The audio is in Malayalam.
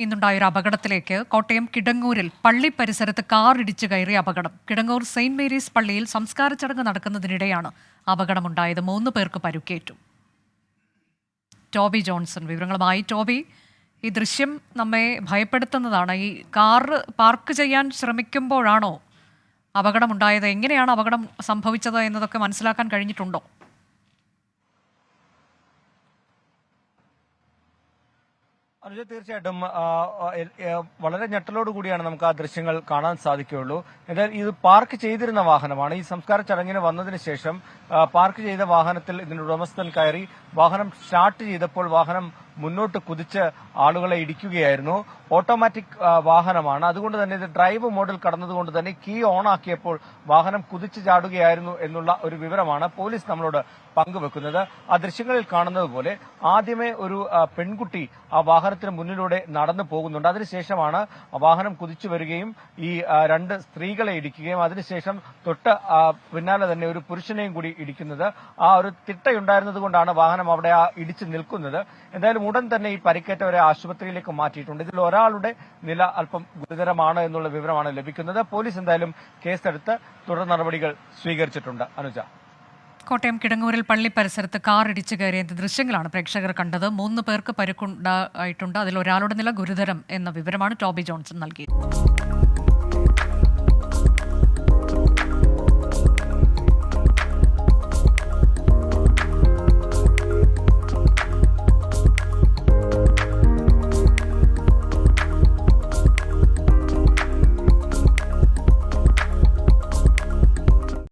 ഇന്നുണ്ടായൊരു അപകടത്തിലേക്ക്. കോട്ടയം കിടങ്ങൂരിൽ പള്ളി പരിസരത്ത് കാർ ഇടിച്ചു കയറിയ അപകടം. കിടങ്ങൂർ സെയിന്റ് മേരീസ് പള്ളിയിൽ സംസ്കാര ചടങ്ങ് നടക്കുന്നതിനിടെയാണ് അപകടമുണ്ടായത്. 3 പേർക്ക് പരുക്കേറ്റു. ടോബി ജോൺസൺ വിവരങ്ങളുമായി. ടോബി, ഈ ദൃശ്യം നമ്മെ ഭയപ്പെടുത്തുന്നതാണ്. ഈ കാർ പാർക്ക് ചെയ്യാൻ ശ്രമിക്കുമ്പോഴാണോ അപകടമുണ്ടായത്? എങ്ങനെയാണ് അപകടം സംഭവിച്ചത് എന്നതൊക്കെ മനസ്സിലാക്കാൻ കഴിഞ്ഞിട്ടുണ്ടോ? അനുജ, തീർച്ചയായിട്ടും വളരെ ഞെട്ടലോട് കൂടിയാണ് നമുക്ക് ആ ദൃശ്യങ്ങൾ കാണാൻ സാധിക്കുകയുള്ളൂ. എന്നാൽ ഇത് പാർക്ക് ചെയ്തിരുന്ന വാഹനമാണ്. ഈ സംസ്കാര ചടങ്ങിന് വന്നതിന് ശേഷം പാർക്ക് ചെയ്ത വാഹനത്തിൽ ഇതിന്റെ ഉടമസ്ഥൻ കയറി വാഹനം സ്റ്റാർട്ട് ചെയ്തപ്പോൾ വാഹനം മുന്നോട്ട് കുതിച്ച് ആളുകളെ ഇടിക്കുകയായിരുന്നു. ഓട്ടോമാറ്റിക് വാഹനമാണ്, അതുകൊണ്ട് തന്നെ ഇത് ഡ്രൈവ് മോഡിൽ കടന്നതുകൊണ്ട് തന്നെ കീ ഓൺ ആക്കിയപ്പോൾ വാഹനം കുതിച്ചു ചാടുകയായിരുന്നു എന്നുള്ള ഒരു വിവരമാണ് പോലീസ് നമ്മളോട് പങ്കുവെക്കുന്നത്. ആ ദൃശ്യങ്ങളിൽ കാണുന്നത് പോലെ ആദ്യമേ ഒരു പെൺകുട്ടി ആ വാഹനത്തിന് മുന്നിലൂടെ നടന്നു പോകുന്നുണ്ട്. അതിനുശേഷമാണ് വാഹനം കുതിച്ചു വരികയും ഈ 2 സ്ത്രീകളെ ഇടിക്കുകയും അതിനുശേഷം തൊട്ട് പിന്നാലെ തന്നെ ഒരു പുരുഷനെയും കൂടി ഇടിക്കുന്നത്. ആ ഒരു തിട്ടയുണ്ടായിരുന്നത് കൊണ്ടാണ് വാഹനം അവിടെ ഇടിച്ചു നിൽക്കുന്നത്. എന്തായാലും ഉടൻ തന്നെ ഈ പരിക്കേറ്റവരെ ആശുപത്രിയിലേക്ക് മാറ്റിയിട്ടുണ്ട്. ഇതിൽ ഒരാളുടെ നില അല്പം ഗുരുതരമാണ് എന്നുള്ള വിവരമാണ് ലഭിക്കുന്നത്. പോലീസ് എന്തായാലും കേസെടുത്ത് തുടർ നടപടികൾ സ്വീകരിച്ചിട്ടുണ്ട്. അനുജ, കോട്ടയം കിടങ്ങൂരിൽ പള്ളി പരിസരത്ത് കാർ ഇടിച്ചു കയറിയ ദൃശ്യങ്ങളാണ് പ്രേക്ഷകർ കണ്ടത്. 3 പേർക്ക് പരുക്കുണ്ടായിട്ടുണ്ട്. അതിൽ ഒരാളുടെ നില ഗുരുതരം എന്ന വിവരമാണ് ടോബി ജോൺസൺ നൽകിയത്.